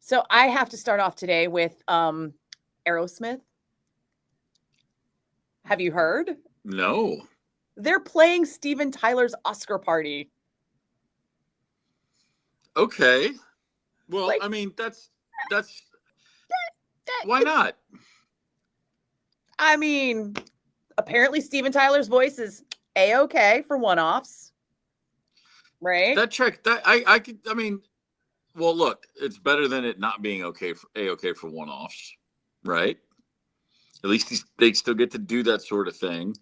So I have to start off today with Aerosmith. Have you heard? No. They're playing Steven Tyler's Oscar party. Okay. Well, Like I mean, that's why it's not? I mean, apparently Steven Tyler's voice is A-okay for one-offs, right? That check that I could I mean, well, look, it's better than it not being okay for one-offs, right? At least they still get to do that sort of thing.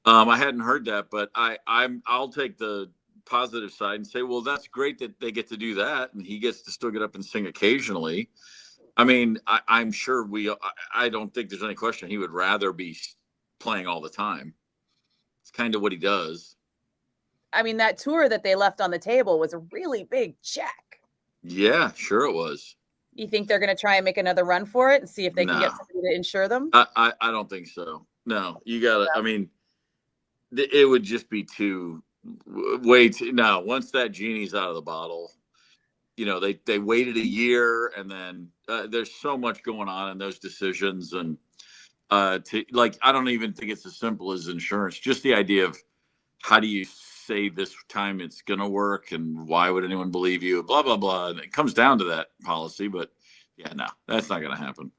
I hadn't heard that, but I'll take the positive side and say, well, that's great that they get to do that, and he gets to still get up and sing occasionally. I mean, I'm sure I don't think there's any question he would rather be playing all the time. It's kind of what he does. I mean, that tour that they left on the table was a really big check. Yeah, sure it was. You think they're going to try and make another run for it and see if they can No, get somebody to insure them? I don't think so. No, you got to. I mean, it would just be way too. No, once that genie's out of the bottle, they waited a year, and then there's so much going on in those decisions, and I don't even think it's as simple as insurance. Just the idea of how do you say this time it's going to work, and why would anyone believe you? Blah blah blah. And it comes down to that policy, but yeah, no, that's not going to happen.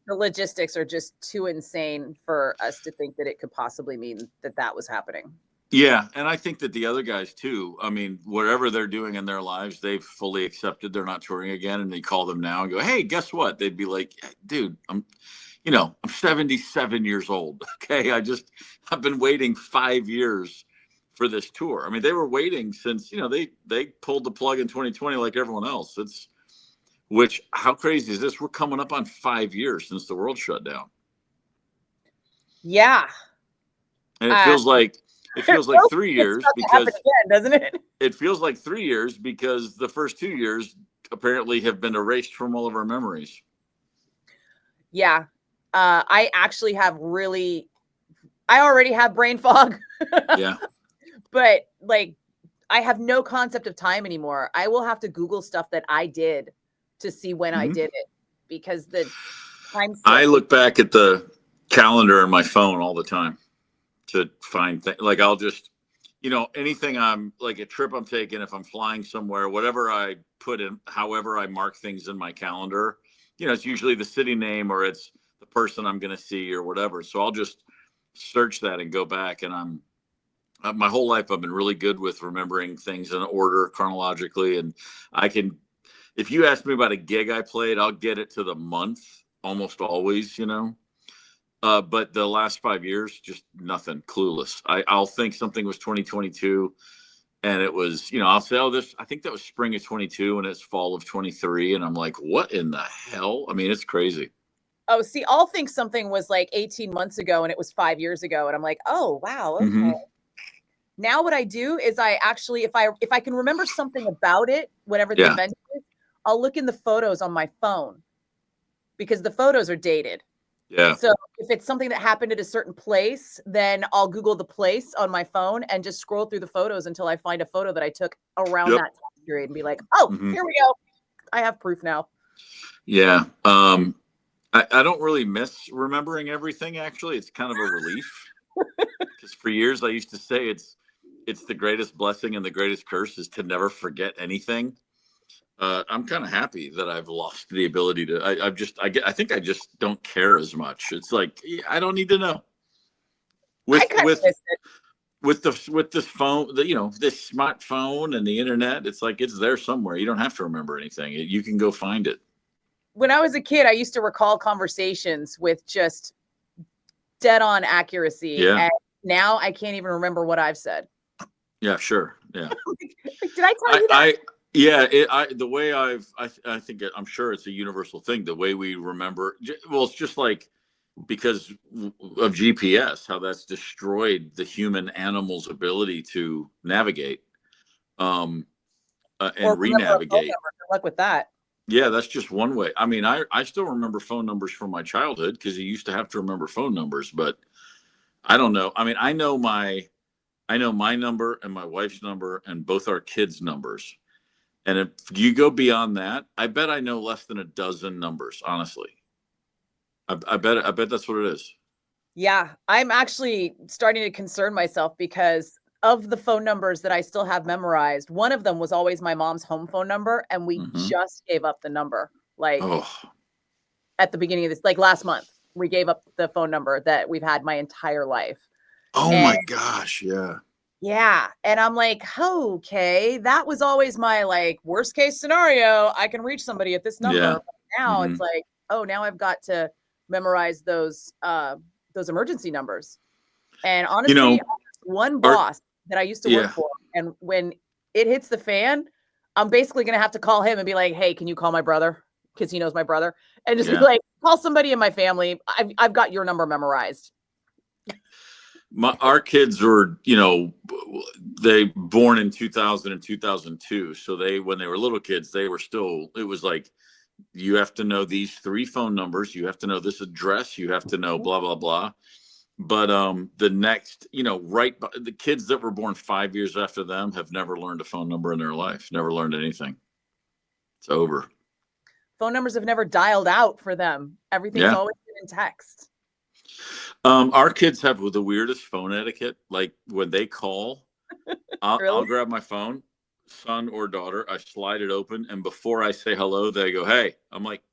The logistics are just too insane for us to think that it could possibly mean that that was happening. Yeah, and I think that the other guys too. I mean, whatever they're doing in their lives, they've fully accepted they're not touring again, and they call them now and go, "Hey, guess what?" They'd be like, "Dude, I'm 77 years old. Okay, I've been waiting 5 years for this tour. I mean, they were waiting since they pulled the plug in 2020 like everyone else. How crazy is this? We're coming up on 5 years since the world shut down. Yeah, and it feels like 3 years because again, doesn't it? It feels like 3 years because the first 2 years apparently have been erased from all of our memories. Yeah, I actually I already have brain fog. Yeah. But I have no concept of time anymore. I will have to Google stuff that I did to see when I did it, because the time. I look back at the calendar on my phone all the time to find things. Like I'll just, anything I'm like a trip I'm taking, if I'm flying somewhere, whatever I put in, however I mark things in my calendar, it's usually the city name or it's the person I'm going to see or whatever. So I'll just search that and go back. And my whole life, I've been really good with remembering things in order chronologically. And if you ask me about a gig I played, I'll get it to the month almost always, but the last 5 years, just nothing, clueless. I'll think something was 2022 and it was, I'll say, I think that was spring of 22 and it's fall of 23. And I'm like, what in the hell? I mean, it's crazy. Oh, see, I'll think something was like 18 months ago and it was 5 years ago. And I'm like, oh, wow. Okay. Mm-hmm. Now what I do is I actually, if I can remember something about it, whatever the event is, I'll look in the photos on my phone because the photos are dated. Yeah. So if it's something that happened at a certain place, then I'll Google the place on my phone and just scroll through the photos until I find a photo that I took around that time period and be like, oh, here we go. I have proof now. Yeah. I don't really miss remembering everything, actually. It's kind of a relief. Because for years I used to say it's the greatest blessing and the greatest curse is to never forget anything. I'm kind of happy that I've lost the ability to. I think I just don't care as much. It's like I don't need to know. With this phone, this smartphone and the internet, it's like it's there somewhere. You don't have to remember anything. You can go find it. When I was a kid, I used to recall conversations with just dead on accuracy. Yeah. And now I can't even remember what I've said. Yeah, sure. Yeah. Did I tell you that? The way I think I'm sure it's a universal thing. The way we remember, well, it's just like because of GPS, how that's destroyed the human animal's ability to navigate, and re-navigate. Good luck with that. Yeah, that's just one way. I mean, I still remember phone numbers from my childhood because you used to have to remember phone numbers, but I don't know. I mean, I know my number and my wife's number and both our kids' numbers. And if you go beyond that, I bet I know less than a dozen numbers, honestly. I bet that's what it is. Yeah, I'm actually starting to concern myself because of the phone numbers that I still have memorized. One of them was always my mom's home phone number, and we just gave up the number. Like at the beginning of this, like last month, we gave up the phone number that we've had my entire life. Oh my gosh, yeah. Yeah, and I'm like, okay, that was always my like worst case scenario. I can reach somebody at this number. Yeah. But now it's like, oh, now I've got to memorize those emergency numbers. And honestly, one boss that I used to work for, and when it hits the fan, I'm basically gonna have to call him and be like, hey, can you call my brother? Because he knows my brother, and just be like, call somebody in my family. I've got your number memorized. Our kids were, you know, they born in 2000 and 2002. So when they were little kids, they were still, it was like, you have to know these 3 phone numbers. You have to know this address. You have to know blah, blah, blah. But the next, you know, the kids that were born 5 years after them have never learned a phone number in their life, never learned anything. It's over. Phone numbers have never dialed out for them. Everything's always been in text. Our kids have the weirdest phone etiquette. Like when they call, I'll grab my phone, son or daughter, I slide it open, and before I say hello, they go, hey. I'm like,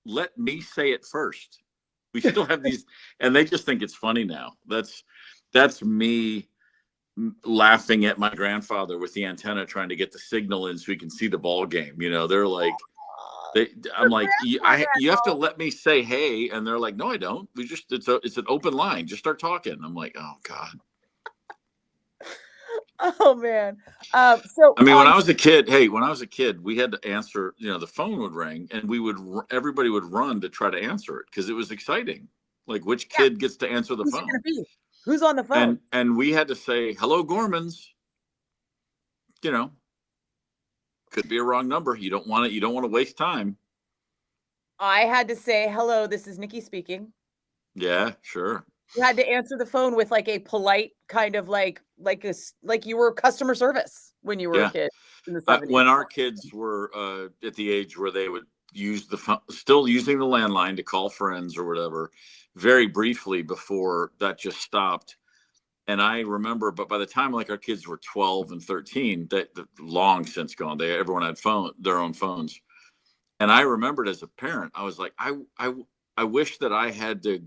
let me say it first. We still have these, and they just think it's funny now. That's me laughing at my grandfather with the antenna trying to get the signal in so he can see the ball game. You know, they're like, I'm like, you have to let me say hey, and they're like, no, I don't. It's an open line. Just start talking. I'm like, oh God. Oh man. So I mean, when I was a kid, we had to answer. You know, the phone would ring, and everybody would run to try to answer it because it was exciting. Like, which kid gets to answer the phone? Who's on the phone? And we had to say, hello, Gorman's. You know, could be a wrong number. You don't want to waste time. I had to say, hello, this is Nikki speaking. Yeah, sure. You had to answer the phone with like a polite kind of like you were customer service when you were a kid in the 70s. When our kids were at the age where they would use the phone, still using the landline to call friends or whatever, very briefly before that just stopped. And I remember, but by the time like our kids were 12 and 13, that long since gone. Everyone had their own phones. And I remembered as a parent, I was like, I wish that I had to.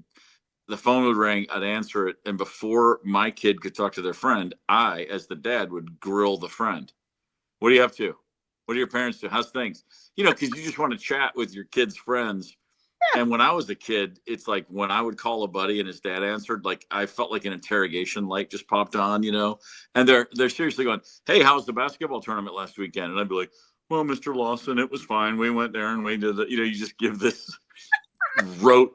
The phone would ring, I'd answer it, and before my kid could talk to their friend, I, as the dad, would grill the friend. What are you up to? What do your parents do? How's things? You know, because you just want to chat with your kids' friends. And when I was a kid, it's like when I would call a buddy and his dad answered, like I felt like an interrogation light just popped on, you know. And they're seriously going, "Hey, how was the basketball tournament last weekend?" And I'd be like, "Well, Mr. Lawson, it was fine. We went there and we did the," you know, you just give this rote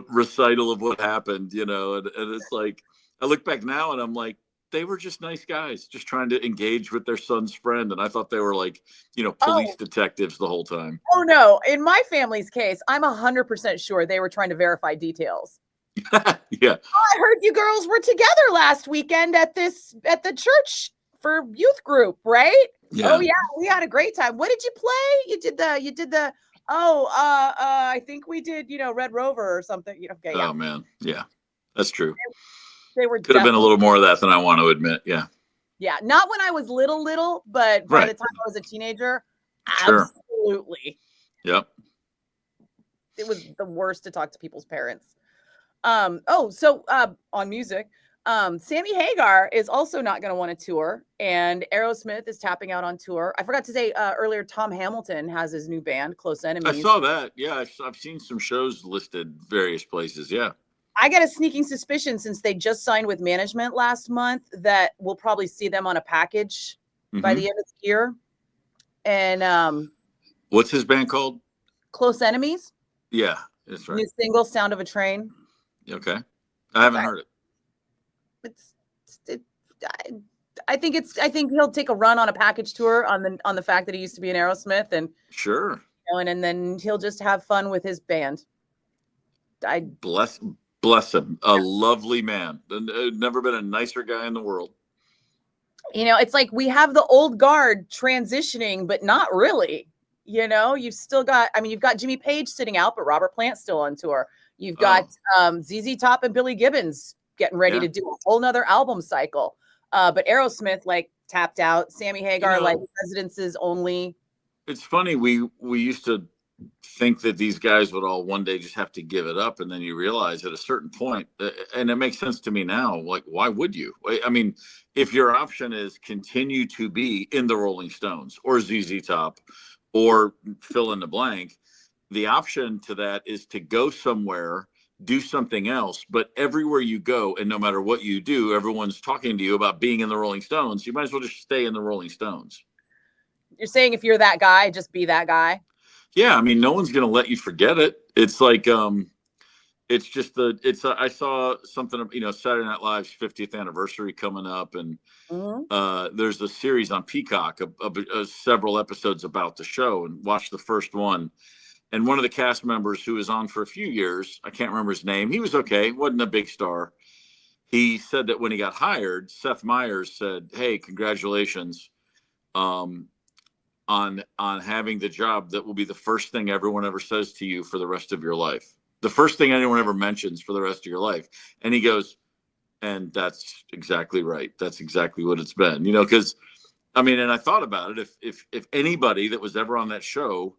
recital of what happened, you know. And it's like I look back now and I'm like, they were just nice guys just trying to engage with their son's friend. And I thought they were like, you know, police detectives the whole time. Oh no. In my family's case, I'm 100% sure they were trying to verify details. Yeah. I heard you girls were together last weekend at the church for youth group, right? Yeah. Oh yeah, we had a great time. What did you play? You did the I think we did, you know, Red Rover or something. You know, okay, yeah. Oh man. Yeah. That's true. They were could have been a little more of that than I want to admit. Yeah. Yeah. Not when I was little, but by the time I was a teenager, absolutely. Yep. It was the worst to talk to people's parents. So on music, Sammy Hagar is also not going to want to tour, and Aerosmith is tapping out on tour. I forgot to say earlier, Tom Hamilton has his new band, Close Enemies. I saw that. Yeah, I've seen some shows listed various places. Yeah. I got a sneaking suspicion since they just signed with management last month that we'll probably see them on a package by the end of the year. And what's his band called? Close Enemies. Yeah, that's right. New single, Sound of a Train. Okay. I haven't heard it. I think he'll take a run on a package tour on the fact that he used to be in Aerosmith, and sure. You know, and then he'll just have fun with his band. Bless him. A lovely man. Never been a nicer guy in the world. It's like we have the old guard transitioning, but not really. You've still got, you've got Jimmy Page sitting out, but Robert Plant's still on tour. You've got ZZ Top and Billy Gibbons getting ready to do a whole nother album cycle. But Aerosmith like tapped out. Sammy Hagar like residences only. It's funny, we used to think that these guys would all one day just have to give it up, and then you realize at a certain point, and it makes sense to me now, like, why would you? I mean, if your option is continue to be in the Rolling Stones or ZZ Top or fill in the blank, the option to that is to go somewhere, do something else. But everywhere you go, and no matter what you do, everyone's talking to you about being in the Rolling Stones. You might as well just stay in the Rolling Stones. You're saying if you're that guy, just be that guy? Yeah, I mean, no one's going to let you forget it. It's like, it's just I saw something, Saturday Night Live's 50th anniversary coming up, and there's a series on Peacock of several episodes about the show, and watched the first one. And one of the cast members who was on for a few years, I can't remember his name. He was okay, wasn't a big star. He said that when he got hired, Seth Meyers said, "Hey, congratulations on having the job that will be the first thing everyone ever says to you for the rest of your life. The first thing anyone ever mentions for the rest of your life." And he goes, "And that's exactly right. That's exactly what it's been." Because, and I thought about it. If anybody that was ever on that show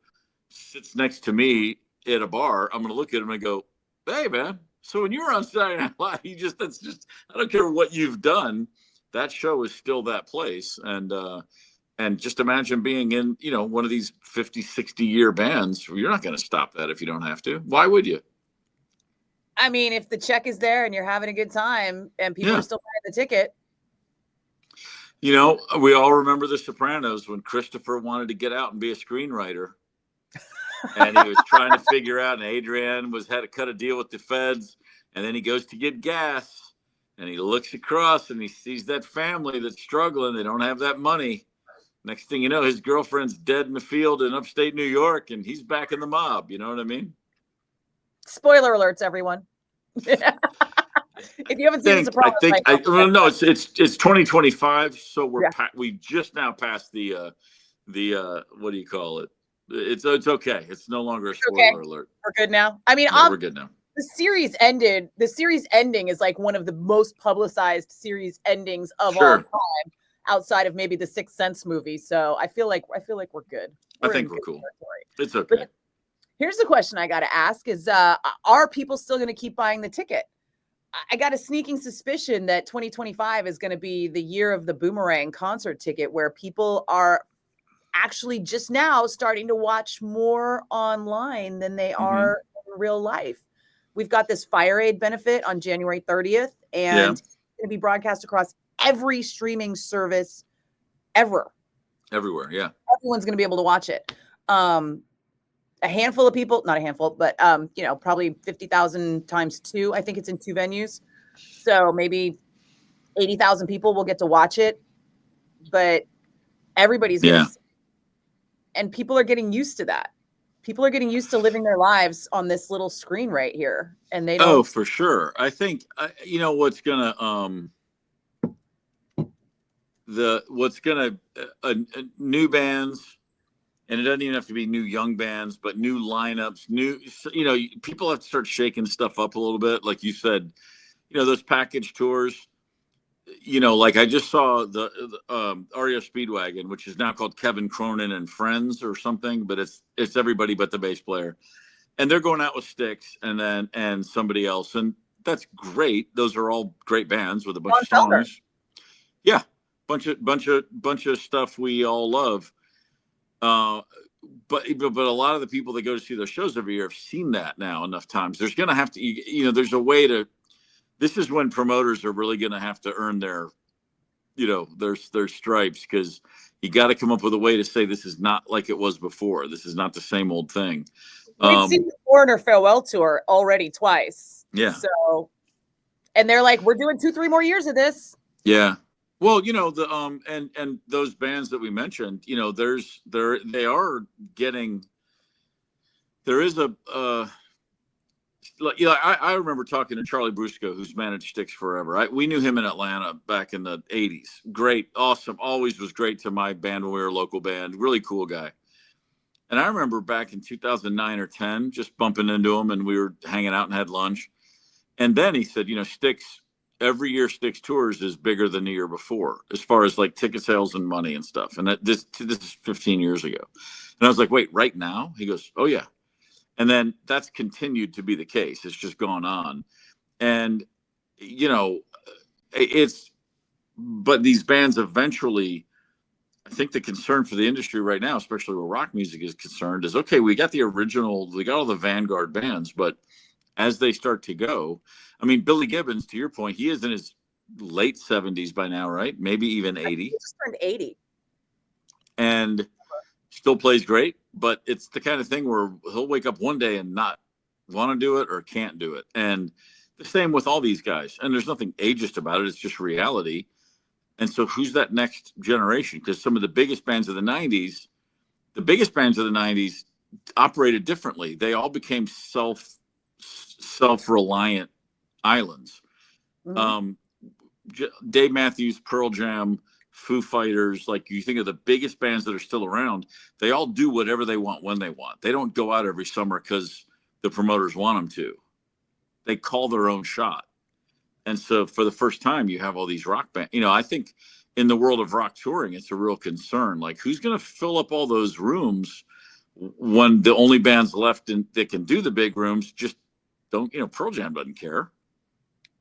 sits next to me at a bar, I'm going to look at him and go, "Hey, man, so when you were on Saturday Night Live, I don't care what you've done. That show is still that place." And just imagine being in, one of these 50, 60-year bands. You're not going to stop that if you don't have to. Why would you? I mean, if the check is there and you're having a good time and people are still buying the ticket. We all remember The Sopranos when Christopher wanted to get out and be a screenwriter. And he was trying to figure out, and Adrian had to cut a deal with the feds. And then he goes to get gas, and he looks across and he sees that family that's struggling. They don't have that money. Next thing you know, his girlfriend's dead in the field in upstate New York, and he's back in the mob. You know what I mean? Spoiler alerts, everyone. If you haven't seen The Sopranos, no, it's 2025, so we just now passed the what do you call it? It's okay. It's no longer a spoiler alert. We're good now. We're good now. The series ended. The series ending is like one of the most publicized series endings of all time, outside of maybe the Sixth Sense movie. So I feel like we're good. I think we're cool. It's okay. But here's the question I got to ask: is are people still going to keep buying the ticket? I got a sneaking suspicion that 2025 is going to be the year of the Boomerang concert ticket, where people are actually just now starting to watch more online than they are in real life. We've got this Fire Aid benefit on January 30th, and it's going to be broadcast across every streaming service ever. Everywhere, yeah. Everyone's going to be able to watch it. A handful of people, not a handful, but probably 50,000 times 2. I think it's in 2 venues. So maybe 80,000 people will get to watch it, but everybody's going to see it. And people are getting used to that. People are getting used to living their lives on this little screen right here, and they don't. Oh, for sure. I think what's gonna new bands, and it doesn't even have to be new young bands, but new lineups, people have to start shaking stuff up a little bit. Like you said, those package tours. Like I just saw the REO Speedwagon, which is now called Kevin Cronin and Friends or something, but it's everybody but the bass player, and they're going out with Styx and somebody else, and that's great. Those are all great bands with a bunch of songs. Yeah, bunch of stuff we all love. But a lot of the people that go to see those shows every year have seen that now enough times. There's going to have to, there's a way to. This is when promoters are really going to have to earn their stripes, because you got to come up with a way to say this is not like it was before. This is not the same old thing. We've seen the Foreigner farewell tour already twice. Yeah. So, and they're like, we're doing 2-3 more years of this. Yeah. Well, and those bands that we mentioned, there is like, you know, I remember talking to Charlie Brusco, who's managed Styx forever. We knew him in Atlanta back in the 80s. Great, awesome, always was great to my band when we were a local band. Really cool guy. And I remember back in 2009 or 10, just bumping into him, and we were hanging out and had lunch. And then he said, you know, Styx, every year Styx tours is bigger than the year before, as far as like ticket sales and money and stuff. And this is 15 years ago. And I was like, wait, right now? He goes, oh yeah. And then that's continued to be the case. It's just gone on. And, you know, but these bands eventually, I think the concern for the industry right now, especially where rock music is concerned, is okay, we got all the vanguard bands, but as they start to go, I mean, Billy Gibbons, to your point, he is in his late 70s by now, right? Maybe even 80. He just turned 80. And still plays great, but it's the kind of thing where he'll wake up one day and not want to do it or can't do it. And the same with all these guys. And there's nothing ageist about it. It's just reality. And so who's that next generation? Because some of the biggest bands of the 90s operated differently. They all became self-reliant islands. Mm-hmm. Dave Matthews, Pearl Jam, Foo Fighters, like you think of the biggest bands that are still around, they all do whatever they want when they want. They don't go out every summer because the promoters want them to. They call their own shot. And so for the first time, you have all these rock bands. You know, I think in the world of rock touring, it's a real concern. Like, who's going to fill up all those rooms when the only bands left that can do the big rooms just don't, you know, Pearl Jam doesn't care.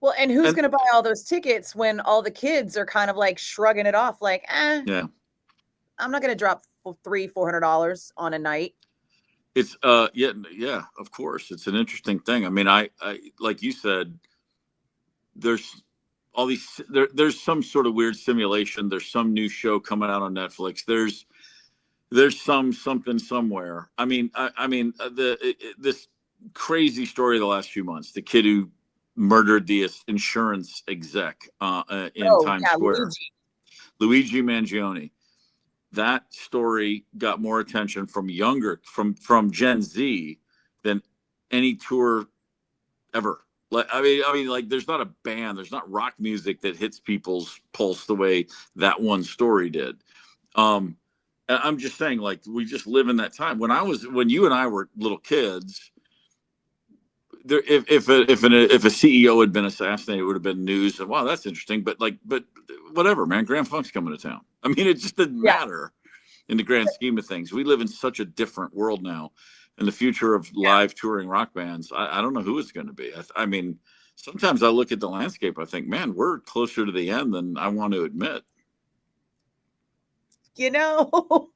Well, and who's going to buy all those tickets when all the kids are kind of like shrugging it off, like, yeah, I'm not going to drop $300-$400 on a night. It's yeah, of course, it's an interesting thing. I mean, I like you said, there's all these there's some sort of weird simulation. There's some new show coming out on Netflix. There's something somewhere. I mean, this crazy story of the last few months. The kid who murdered the insurance exec in Times Square. Luigi Mangione. That story got more attention from Gen Z than any tour ever. I mean, like, there's not a band, there's not rock music that hits people's pulse the way that one story did. I'm just saying, like, we just live in that time. When you and I were little kids, if a CEO had been assassinated, it would have been news. And wow, that's interesting. But whatever, man. Grand Funk's coming to town. I mean, it just didn't matter in the grand scheme of things. We live in such a different world now, and the future of live touring rock bands. I don't know who it's going to be. I mean, sometimes I look at the landscape. I think, man, we're closer to the end than I want to admit. You know.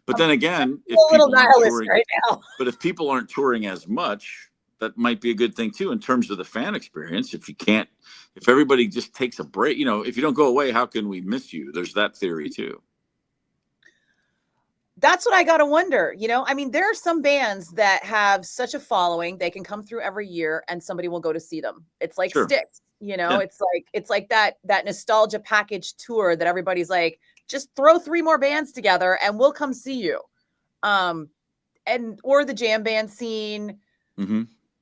But then again, if people aren't touring as much, that might be a good thing too in terms of the fan experience. If everybody just takes a break, you know, if you don't go away, how can we miss you? There's that theory too. That's what I got to wonder. You know, I mean, there are some bands that have such a following, they can come through every year and somebody will go to see them. It's like Styx, you know, it's like that nostalgia package tour that everybody's like, just throw 3 more bands together and we'll come see you. Or the jam band scene,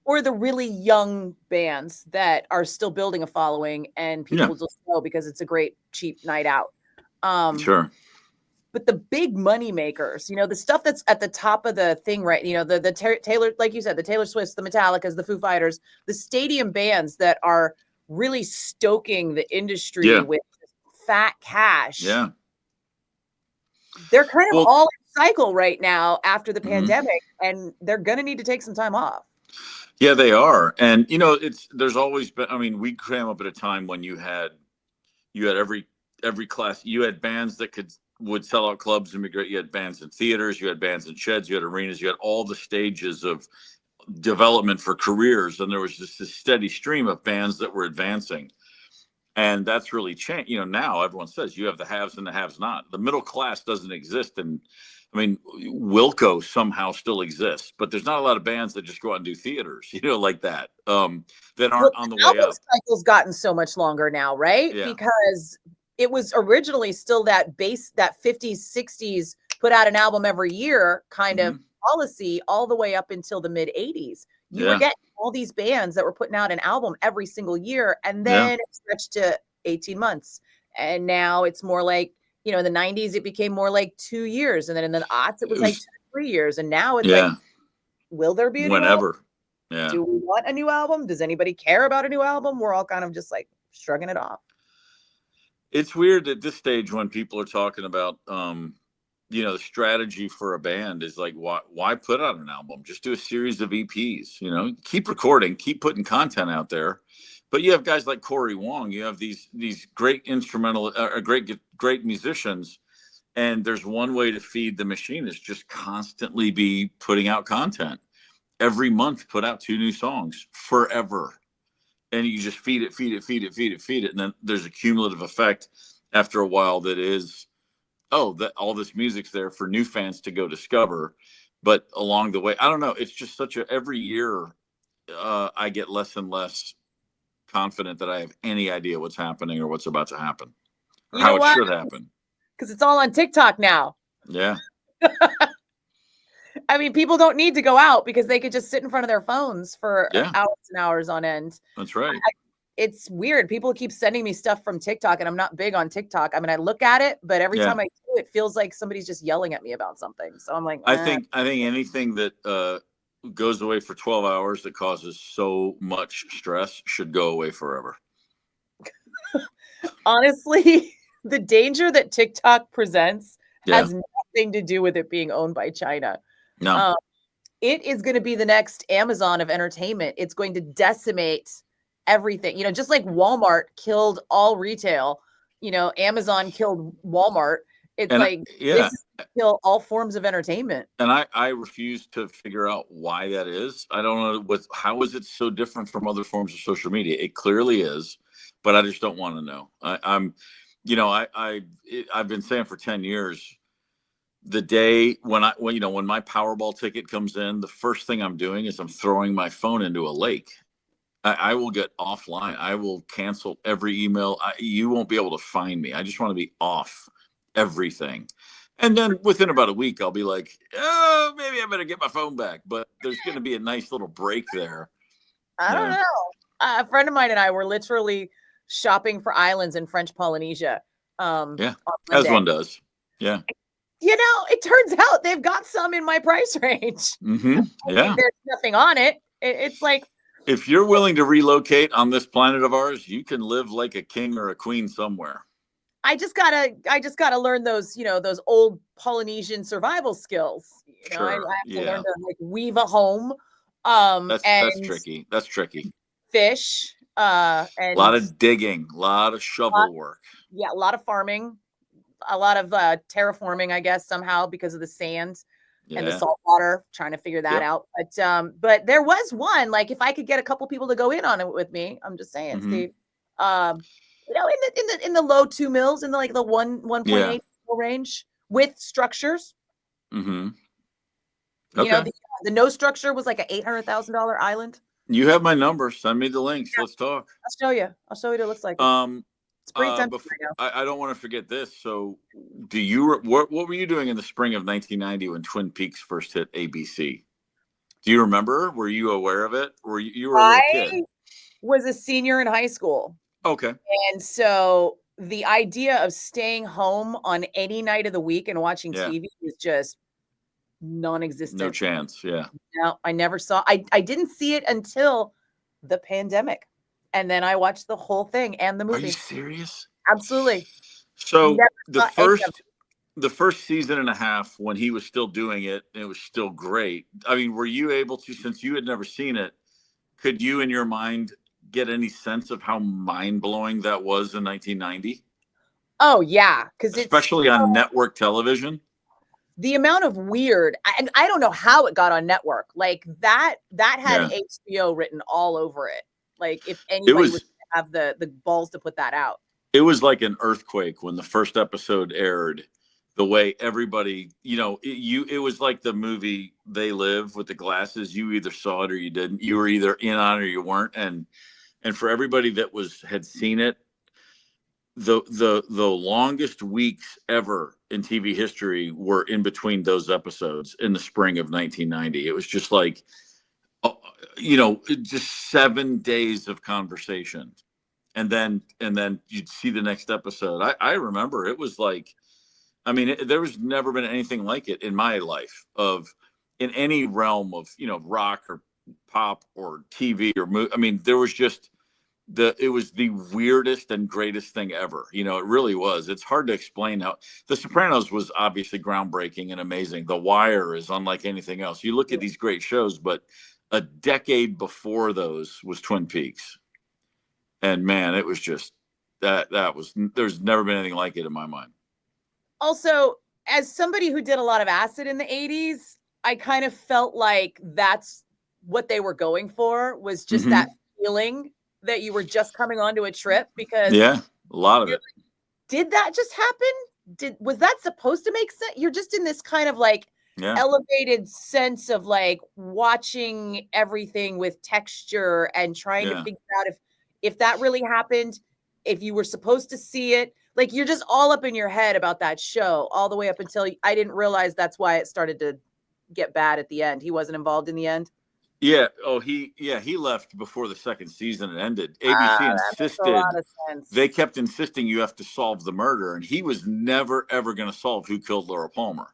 or the really young bands that are still building a following and people just go because it's a great cheap night out. But the big money makers, you know, the stuff that's at the top of the thing, right? You know, the Taylor, like you said, the Taylor Swifts, the Metallicas, the Foo Fighters, the stadium bands that are really stoking the industry with fat cash. Yeah. They're kind of all in cycle right now after the pandemic, and they're going to need to take some time off. Yeah, they are. And, you know, there's always been, I mean, we came up at a time when you had every class, you had bands that would sell out clubs and be great. You had bands in theaters, you had bands in sheds, you had arenas, you had all the stages of development for careers. And there was just this steady stream of bands that were advancing. And that's really changed. You know, now everyone says you have the haves and the haves not. The middle class doesn't exist. And I mean, Wilco somehow still exists, but there's not a lot of bands that just go out and do theaters, you know, like that, that aren't on the way up. Cycle's gotten so much longer now, right? Yeah. Because it was originally still that 50s, 60s, put out an album every year kind of policy all the way up until the mid 80s. You were getting all these bands that were putting out an album every single year, and then it stretched to 18 months. And now it's more like, you know, in the 90s, it became more like 2 years. And then in the aughts, it was like 2 to 3 years. And now it's like, will there be a new album? Yeah. Do we want a new album? Does anybody care about a new album? We're all kind of just like shrugging it off. It's weird at this stage when people are talking about, you know, the strategy for a band is like, why put out an album? Just do a series of EPs, you know, keep recording, keep putting content out there. But you have guys like Corey Wong, you have these great instrumental, great musicians. And there's one way to feed the machine is just constantly be putting out content. Every month, put out 2 new songs forever. And you just feed it. And then there's a cumulative effect after a while that is, that all this music's there for new fans to go discover. But along the way, I don't know. It's just every year I get less and less confident that I have any idea what's happening or what's about to happen or how it should happen. Because it's all on TikTok now. Yeah. I mean, people don't need to go out because they could just sit in front of their phones for hours and hours on end. That's right. It's weird. People keep sending me stuff from TikTok, and I'm not big on TikTok. I mean, I look at it, but every time I do, it feels like somebody's just yelling at me about something. So I'm like, I think anything that goes away for 12 hours that causes so much stress should go away forever. Honestly, the danger that TikTok presents has nothing to do with it being owned by China. No. It is going to be the next Amazon of entertainment. It's going to decimate everything. You know, just like Walmart killed all retail, you know, Amazon killed Walmart. It's this is kill all forms of entertainment. And I refuse to figure out why that is. I don't know how is it so different from other forms of social media? It clearly is, but I just don't want to know. I've been saying for 10 years, the day when my Powerball ticket comes in, the first thing I'm doing is I'm throwing my phone into a lake. I will get offline. I will cancel every email. You won't be able to find me. I just want to be off everything. And then within about a week, I'll be like, oh, maybe I better get my phone back. But there's going to be a nice little break there. I don't know. A friend of mine and I were literally shopping for islands in French Polynesia. As one does. Yeah. You know, it turns out they've got some in my price range. Mm-hmm. Yeah. There's nothing on it. It's like, if you're willing to relocate on this planet of ours, you can live like a king or a queen somewhere. I just gotta learn those, you know, those old Polynesian survival skills. You know, I have to learn to like weave a home. That's tricky. That's tricky. Fish. And a lot of digging, a lot of shovel work. Yeah, a lot of farming, a lot of terraforming, I guess, somehow because of the sand and the salt water, trying to figure that out. But there was one, like, if I could get a couple people to go in on it with me, I'm just saying, Steve, you know, in the low 2 mils, in the 1.8 range with structures. Mm-hmm. Okay. You know, the no structure was like a $800,000 island. You have my number. Send me the links. Let's talk. I'll show you. I'll show you what it looks like. It's pretty tempting right now. I don't want to forget this. So, what were you doing in the spring of 1990 when Twin Peaks first hit ABC? Do you remember? Were you aware of it? Or you were a little kid? I was a senior in high school. Okay. And so the idea of staying home on any night of the week and watching TV was just non-existent. No chance. Yeah. No, I never saw. I didn't see it until the pandemic, and then I watched the whole thing and the movie. Are you serious? Absolutely. So the first season and a half, when he was still doing it, it was still great. I mean, were you able to, since you had never seen it, could you in your mind get any sense of how mind-blowing that was in 1990? Oh yeah, because especially on network television. The amount of weird, I don't know how it got on network. Like that had HBO written all over it. Like if anybody would have the balls to put that out. It was like an earthquake when the first episode aired. The way everybody, you know, it was like the movie They Live with the glasses. You either saw it or you didn't. You were either in on it or you weren't. And for everybody that had seen it, the longest weeks ever in TV history were in between those episodes in the spring of 1990. It was just like, just 7 days of conversation. And then you'd see the next episode. I remember it was like, I mean, there was never been anything like it in my life in any realm of, rock or pop or TV or movie. I mean, there was just it was the weirdest and greatest thing ever. It really was. It's hard to explain how The Sopranos was obviously groundbreaking and amazing. The Wire is unlike anything else. You look at these great shows, but a decade before those was Twin Peaks. And man, it was just there's never been anything like it in my mind. Also, as somebody who did a lot of acid in the 80s, I kind of felt like that's what they were going for, was just that feeling that you were just coming onto a trip, because a lot of it. Did that just happen? Was that supposed to make sense? You're just in this kind of like elevated sense of like watching everything with texture and trying to figure out if that really happened, if you were supposed to see it. Like, you're just all up in your head about that show all the way up until I didn't realize that's why it started to get bad at the end. He wasn't involved in the end. Yeah. Oh, he left before the second season ended. ABC insisted. They kept insisting you have to solve the murder, and he was never ever going to solve who killed Laura Palmer.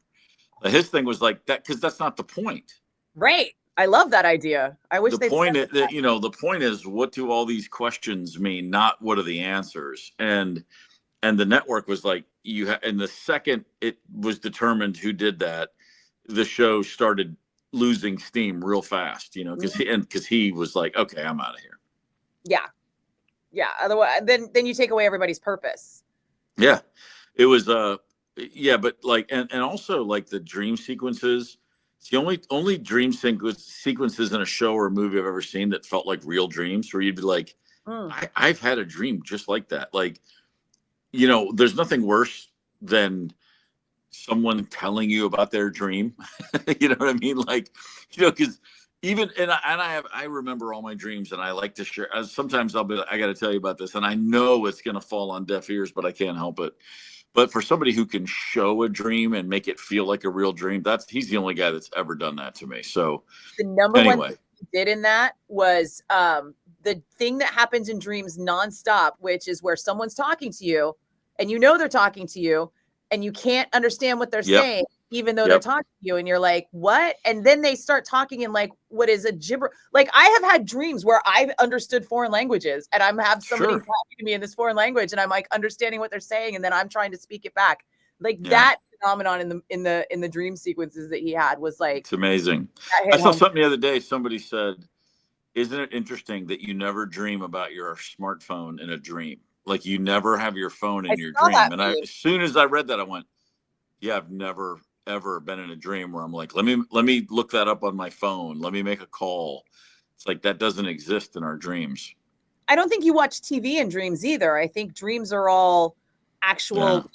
His thing was like that, because that's not the point. Right. I love that idea. I wish the point is that the point is, what do all these questions mean? Not what are the answers. And the network was like, and the second it was determined who did that, the show started losing steam real fast, because he was like, okay, I'm out of here. Yeah. Otherwise, then you take away everybody's purpose. Yeah, it was but like, and also like the dream sequences. It's the only dream sequences in a show or a movie I've ever seen that felt like real dreams, where you'd be like, I've had a dream just like that. Like, there's nothing worse than someone telling you about their dream. You know what I mean? Like, because even, I remember all my dreams, and I like to share. Sometimes I'll be like, I got to tell you about this, and I know it's going to fall on deaf ears, but I can't help it. But for somebody who can show a dream and make it feel like a real dream, he's the only guy that's ever done that to me. So the number one thing he did in that was the thing that happens in dreams nonstop, which is where someone's talking to you and they're talking to you and you can't understand what they're saying, even though they're talking to you, and you're like, what? And then they start talking in like, what is a gibber? Like, I have had dreams where I've understood foreign languages, and I'm have somebody talking to me in this foreign language, and I'm like understanding what they're saying, and then I'm trying to speak it back. Like that phenomenon in the dream sequences that he had was like, it's amazing. I saw something the other day. Somebody said, isn't it interesting that you never dream about your smartphone in a dream? Like, you never have your phone in your dream. And as soon as I read that, I went, yeah, I've never ever been in a dream where I'm like, let me look that up on my phone. Let me make a call. It's like, that doesn't exist in our dreams. I don't think you watch TV in dreams either. I think dreams are all actual,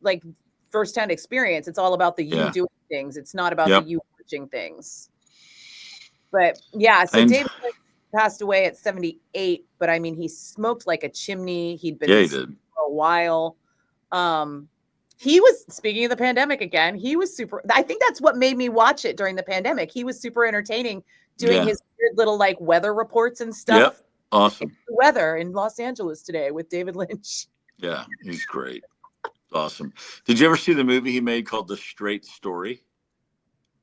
like firsthand experience. It's all about the you doing things. It's not about the you watching things. But so David passed away at 78, but I mean, he smoked like a chimney. He'd been for a while. He was, speaking of the pandemic again, he was super, I think that's what made me watch it during the pandemic. He was super entertaining, doing his weird little like weather reports and stuff. Yep. Awesome. The weather in Los Angeles today with David Lynch. Yeah, he's great. Awesome. Did you ever see the movie he made called The Straight Story?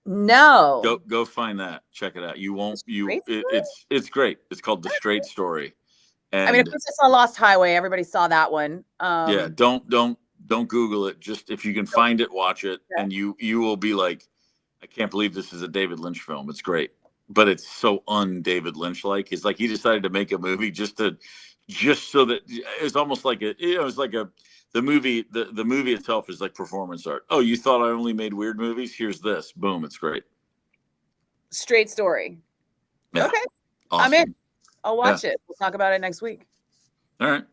No. Go find that. Check it out. You won't. It's great. It's called The Straight Story. And I mean, of course, I saw Lost Highway. Everybody saw that one. Don't Google it. Just if you can find it, watch it, and you will be like, I can't believe this is a David Lynch film. It's great, but it's so un-David Lynch like. It's like he decided to make a movie just so that it's almost like it's like the movie itself is like performance art. Oh, you thought I only made weird movies? Here's this. Boom, it's great. Straight Story. Yeah. Okay. Awesome. I'm in. I'll watch it. We'll talk about it next week. All right.